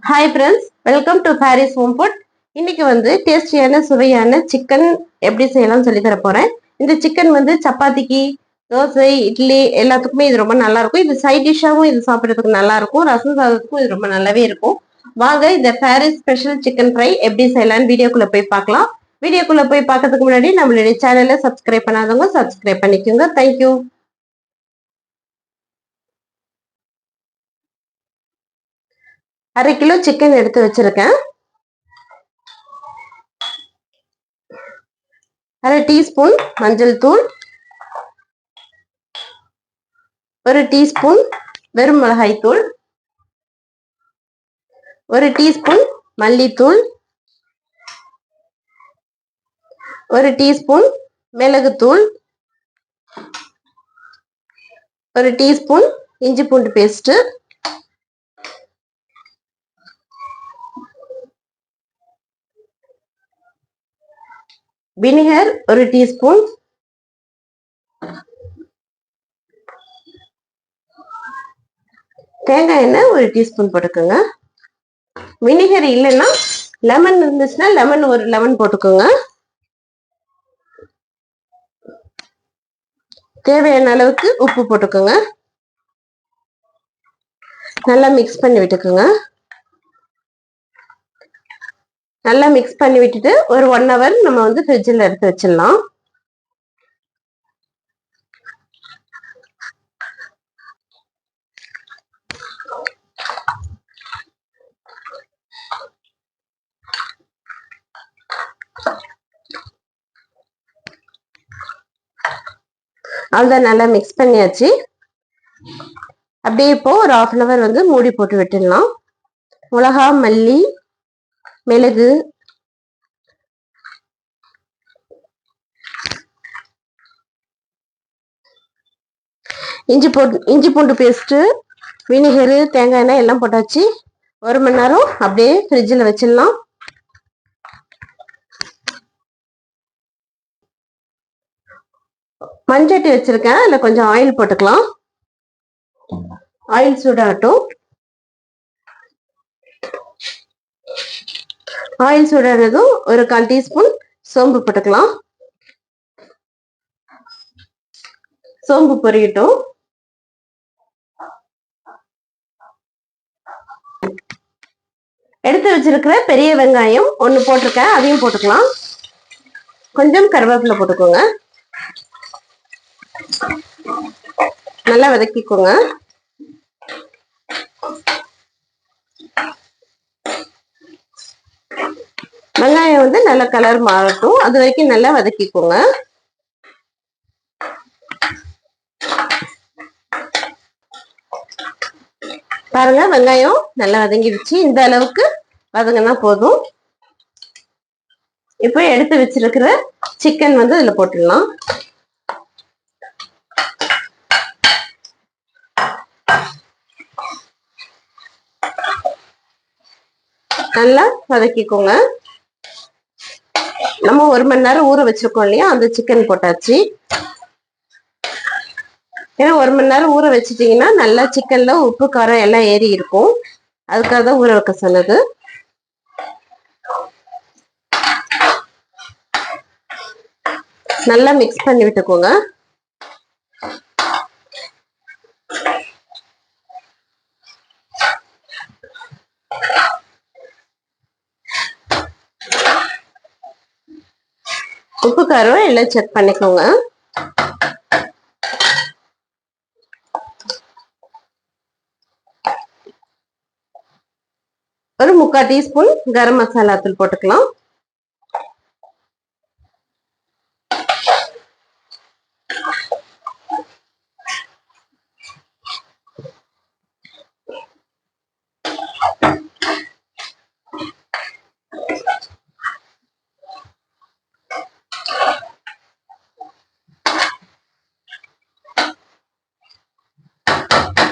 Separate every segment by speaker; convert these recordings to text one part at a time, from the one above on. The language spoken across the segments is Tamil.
Speaker 1: Hi friends, welcome to Paris home food. இன்னைக்கு டேஸ்டியான சுவையான சிக்கன் எப்படி செய்யலாம்னு சொல்லி தர போறேன். இந்த சிக்கன் சப்பாத்திக்கு, தோசை, இட்லி எல்லாத்துக்குமே இது ரொம்ப நல்லா இருக்கும். இது சைட் டிஷ்ஷாவும் இது சாப்பிட்றதுக்கு நல்லா இருக்கும். ரசம் சாதத்துக்கும் இது ரொம்ப நல்லாவே இருக்கும். வாங்க இந்த பாரிஸ் ஸ்பெஷல் சிக்கன் ஃப்ரை எப்படி செய்யலாம்னு வீடியோக்குள்ள போய் பார்க்கலாம். வீடியோக்குள்ள போய் பார்க்கறதுக்கு முன்னாடி நம்மளுடைய சேனலை சப்ஸ்கிரைப் பண்ணாதவங்க சப்ஸ்கிரைப் பண்ணிக்கோங்க. தேங்க்யூ. 1/2 கிலோ சிக்கன் எடுத்து வச்சிருக்கேன். 1/2 டீஸ்பூன் மஞ்சள் தூள், 1 டீஸ்பூன் வெறும் மிளகாய் தூள், 1 டீஸ்பூன் மல்லித்தூள், 1 டீஸ்பூன் மிளகுத்தூள், 1 டீஸ்பூன் இஞ்சி பூண்டு பேஸ்ட், வினிகர் 1 டீஸ்பூன், தேங்காய் எண்ணெய் 1 டீஸ்பூன் போட்டுக்கோங்க. வினிகர் இல்லைன்னா லெமன் இருந்துச்சுன்னா லெமன் 1 லெமன் போட்டுக்கோங்க. தேவையான அளவுக்கு உப்பு போட்டுக்கோங்க. நல்லா மிக்ஸ் பண்ணி விட்டுக்கோங்க. நல்லா மிக்ஸ் பண்ணி விட்டுட்டு ஒரு 1 ஹவர் நம்ம ஃப்ரிட்ஜில் எடுத்து வச்சிடலாம். அவ்வளோதான், நல்லா மிக்ஸ் பண்ணியாச்சு. அப்படியே இப்போ ஒரு 1/2 ஹவர் மூடி போட்டு விட்டுடலாம். மிளகா, மல்லி, மிளகு, இஞ்சி பூண்டு பேஸ்ட், வினிகரு, தேங்காய் எண்ணெய் எல்லாம் போட்டாச்சு. 1 மணி நேரம் அப்படியே ஃப்ரிட்ஜில் வச்சிடலாம். மண்சட்டி வச்சிருக்கேன், அதுல கொஞ்சம் ஆயில் போட்டுக்கலாம். ஆயில் சூடாகட்டும். ஆயில் சூடானதும் ஒரு 1/4 டீஸ்பூன் சோம்பு போட்டுக்கலாம். சோம்பு பொரியட்டும். எடுத்து வச்சிருக்கிற பெரிய வெங்காயம் 1 போட்டிருக்கேன், அதையும் போட்டுக்கலாம். கொஞ்சம் கருவேப்பிலை போட்டுக்கோங்க. நல்லா வதக்கிக்கோங்க. வெங்காயம் நல்ல கலர் மாறட்டும், அது வரைக்கும் நல்லா வதக்கிக்கோங்க. பாருங்க, வெங்காயம் நல்லா வதங்கிடுச்சு. இந்த அளவுக்கு வதங்கினா போதும். இப்போ எடுத்து வச்சிருக்கிற சிக்கன் இதுல போட்டுடலாம். நல்லா வதக்கிக்கோங்க. நம்ம 1 மணி நேரம் ஊற வச்சிருக்கோம் இல்லையா, அந்த சிக்கன் போட்டாச்சு. ஏன்னா 1 மணி நேரம் ஊற வச்சிட்டீங்கன்னா நல்லா சிக்கன்ல உப்பு காரம் எல்லாம் ஏறி இருக்கும். அதுக்காக தான் ஊற வைக்க சொன்னது. நல்லா மிக்ஸ் பண்ணி விட்டுக்கோங்க. உப்பு காரம் எல்லாம் செக் பண்ணிக்கோங்க. ஒரு 3/4 டீஸ்பூன் கரம் மசாலா தூள் போட்டுக்கலாம்.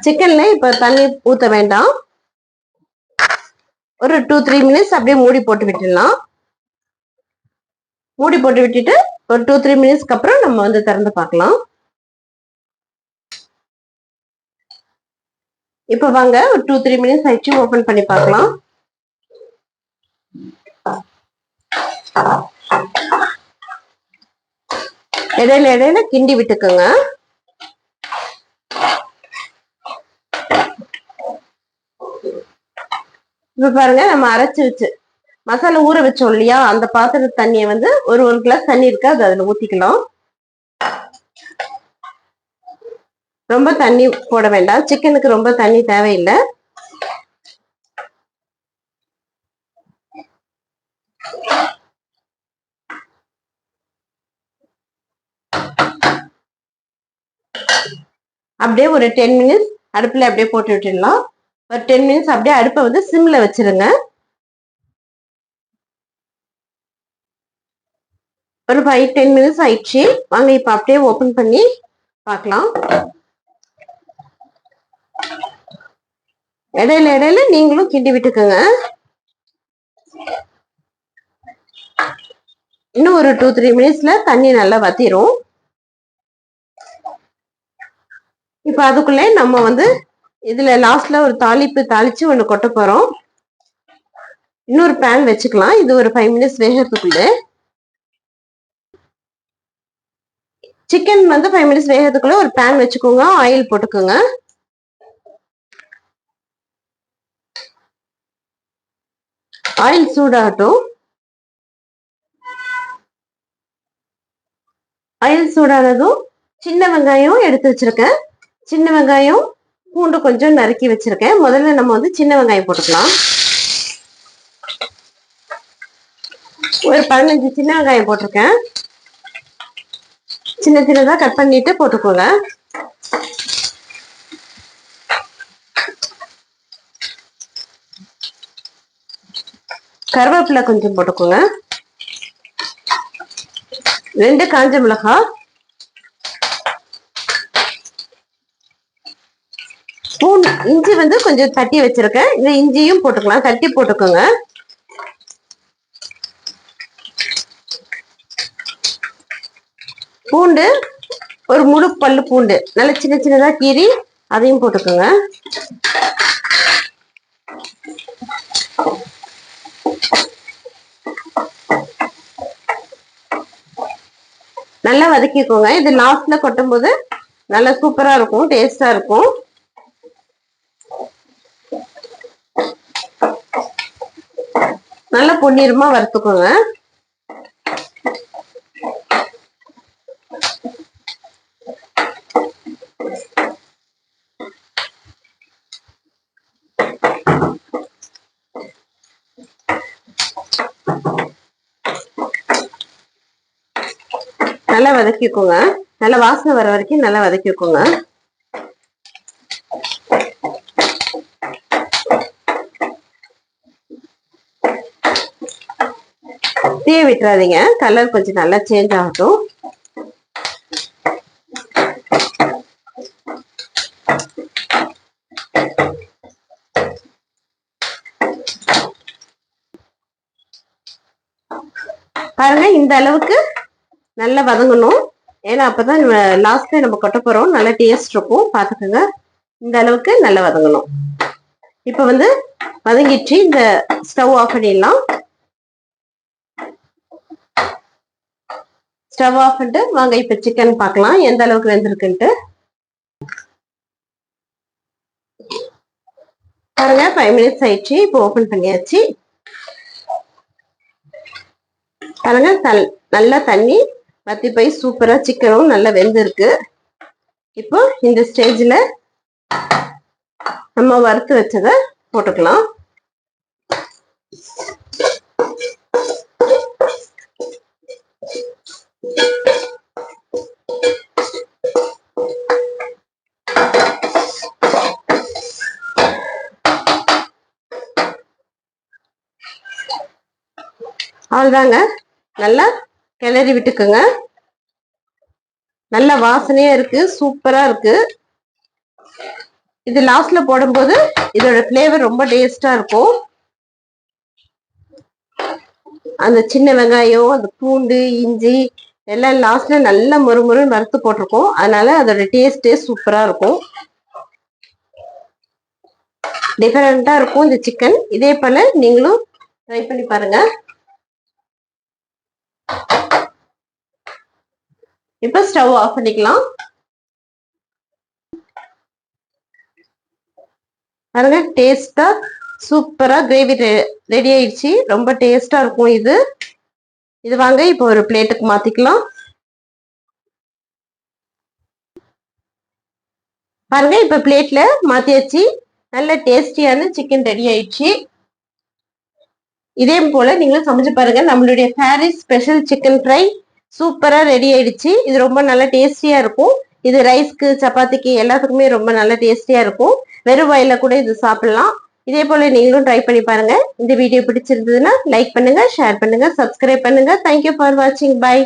Speaker 1: சிக்கன்ல இப்ப தண்ணி ஊத்த வேண்டாம். ஒரு 2-3 மினிட்ஸ் அப்படியே மூடி போட்டு விட்டுடலாம். மூடி போட்டு விட்டுட்டு ஒரு 2-3 மினிட்ஸ்க்கு அப்புறம் நம்ம திறந்து பார்க்கலாம். இப்ப வாங்க ஒரு 2-3 மினிட்ஸ் ஆயிடுச்சு, ஓபன் பண்ணி பார்க்கலாம். இடையில இடையில கிண்டி விட்டுக்குங்க. இப்ப பாருங்க, நம்ம அரைச்சு வச்சு மசாலா ஊற வச்சோம் இல்லையா, அந்த பாத்திர தண்ணியை வந்து ஒரு கிளாஸ் தண்ணி இருக்கு, அது அதுல ஊத்திக்கலாம். ரொம்ப தண்ணி போட வேண்டாம், சிக்கனுக்கு ரொம்ப தண்ணி தேவையில்லை. அப்படியே ஒரு 10 மினிட்ஸ் அடுப்புல அப்படியே போட்டு விட்டுடலாம். ஒரு 10 மினிட்ஸ் அப்படியே அடுப்பை வந்து சிம்ல வச்சிருங்க. ஒரு 5-10 மினிட்ஸ் ஆயிடுச்சு. வாங்க இப்ப அப்படியே ஓபன் பண்ணி பார்க்கலாம். இடையில இடையில நீங்களும் கிண்டி விட்டுக்குங்க. இன்னும் ஒரு 2-3 மினிட்ஸ்ல தண்ணி நல்லா வத்திரும். இப்ப அதுக்குள்ளே நம்ம வந்து இதுல லாஸ்ட்ல ஒரு தாளிச்சு ஒண்ணு கொட்ட போறோம். இன்னொரு பேன் வச்சுக்கலாம். இது ஒரு 5 மினிட்ஸ் வேகிறதுக்குள்ள. சிக்கன் வந்து 5 மினிட்ஸ் வேகிறதுக்குள்ள ஒரு பேன் வச்சுக்கோங்க. ஆயில் போட்டுக்கோங்க. ஆயில் சூடாகட்டும். ஆயில் சூடானதும் சின்ன வெங்காயம் எடுத்து வச்சிருக்கேன். சின்ன வெங்காயம், பூண்டு கொஞ்சம் நறுக்கி வச்சிருக்கேன். முதல்ல நம்ம வந்து சின்ன வெங்காயம் போட்டுக்கலாம். ஒரு 15 சின்ன வெங்காயம் போட்டிருக்கேன். சின்ன சின்னதா கட் பண்ணிட்டு போட்டுக்கோங்க. கருவேப்பிலை கொஞ்சம் போட்டுக்கோங்க. 2 காஞ்ச மிளகாய், இஞ்சி வந்து கொஞ்சம் தட்டி வச்சிருக்கேன். இந்த இஞ்சியும் போட்டுக்கலாம், தட்டி போட்டுக்கோங்க. பூண்டு ஒரு முழு பல்லு பூண்டு நல்ல சின்ன சின்னதா கீறி அதையும் போட்டுக்கோங்க. நல்லா வதக்கிக்கோங்க. இது லாஸ்ட்ல கொட்டும் போது நல்லா சூப்பரா இருக்கும், டேஸ்டா இருக்கும். நல்லா பொன்னிறமா வறுத்துக்கோங்க. நல்லா வதக்கிக்கோங்க. நல்லா வாசனை வர வரைக்கும் நல்லா வதக்கிக்கோங்க. தீய விட்டுறாதீங்க, கலர் கொஞ்சம் நல்லா சேஞ்ச் ஆகட்டும். பாருங்க, இந்த அளவுக்கு நல்லா வதங்கணும். ஏன்னா அப்பதான் லாஸ்ட்ல நம்ம கொட்ட போறோம், நல்லா டேஸ்ட் இருக்கும். பாத்துக்கோங்க, இந்த அளவுக்கு நல்லா வதங்கணும். இப்ப வந்து வதங்கிடுச்சு. இந்த ஸ்டவ் ஆஃப் பண்ணிடலாம். ஸ்டவ் ஆஃப் பண்ணிட்டு வாங்க இப்ப சிக்கன் பார்க்கலாம் எந்த அளவுக்கு வெந்திருக்குன்ட்டு. பாருங்க, 5 மினிட்ஸ் ஆயிடுச்சு. இப்போ ஓபன் பண்ணியாச்சு. பாருங்க, நல்லா தண்ணி வத்தி போய் சூப்பரா சிக்கனும் நல்லா வெந்திருக்கு. இப்போ இந்த ஸ்டேஜ்ல நம்ம வறுத்து வச்சதை போட்டுக்கலாம். அவ்வளவுதாங்க, நல்லா கிளறி விட்டுக்குங்க. நல்ல வாசனையா இருக்கு, சூப்பரா இருக்கு. இது லாஸ்ட்ல போடும்போது இதோட பிளேவர் ரொம்ப டேஸ்டா இருக்கும். அந்த சின்ன வெங்காயம், அந்த பூண்டு, இஞ்சி எல்லாம் லாஸ்ட்ல நல்லா மொறுமொறுன்னு வறுத்து போட்டிருக்கோம். அதனால அதோட டேஸ்டே சூப்பரா இருக்கும், டிஃபரெண்டா இருக்கும் இந்த சிக்கன். இதே போல நீங்களும் ட்ரை பண்ணி பாருங்க. இப்போ ஸ்டவ் ஆஃப் பண்ணிக்கலாம். பாருங்க டேஸ்டா சூப்பரா கிரேவி ரெடி ஆயிடுச்சு. ரொம்ப டேஸ்டா இருக்கும் இது. இது வாங்க இப்போ ஒரு பிளேட்டுக்கு மாத்திக்கலாம். பாருங்க இப்ப பிளேட்ல மாத்தியாச்சு. நல்ல டேஸ்டியான சிக்கன் ரெடி ஆயிடுச்சு. இதே போல நீங்களும் சமைச்சு பாருங்க. நம்மளுடைய பாரிஸ் ஸ்பெஷல் சிக்கன் ஃப்ரை சூப்பரா ரெடி ஆயிடுச்சு. இது ரொம்ப நல்ல டேஸ்டியா இருக்கும். இது ரைஸ்க்கு சப்பாத்திக்கு எல்லாத்துக்குமே ரொம்ப நல்ல டேஸ்டியா இருக்கும். வெறும் வாயில கூட இது சாப்பிடலாம். இதே போல நீங்களும் ட்ரை பண்ணி பாருங்க. இந்த வீடியோ பிடிச்சிருந்ததுன்னா லைக் பண்ணுங்க, ஷேர் பண்ணுங்க, சப்ஸ்கிரைப் பண்ணுங்க. தேங்க்யூ ஃபார் வாட்சிங். பை.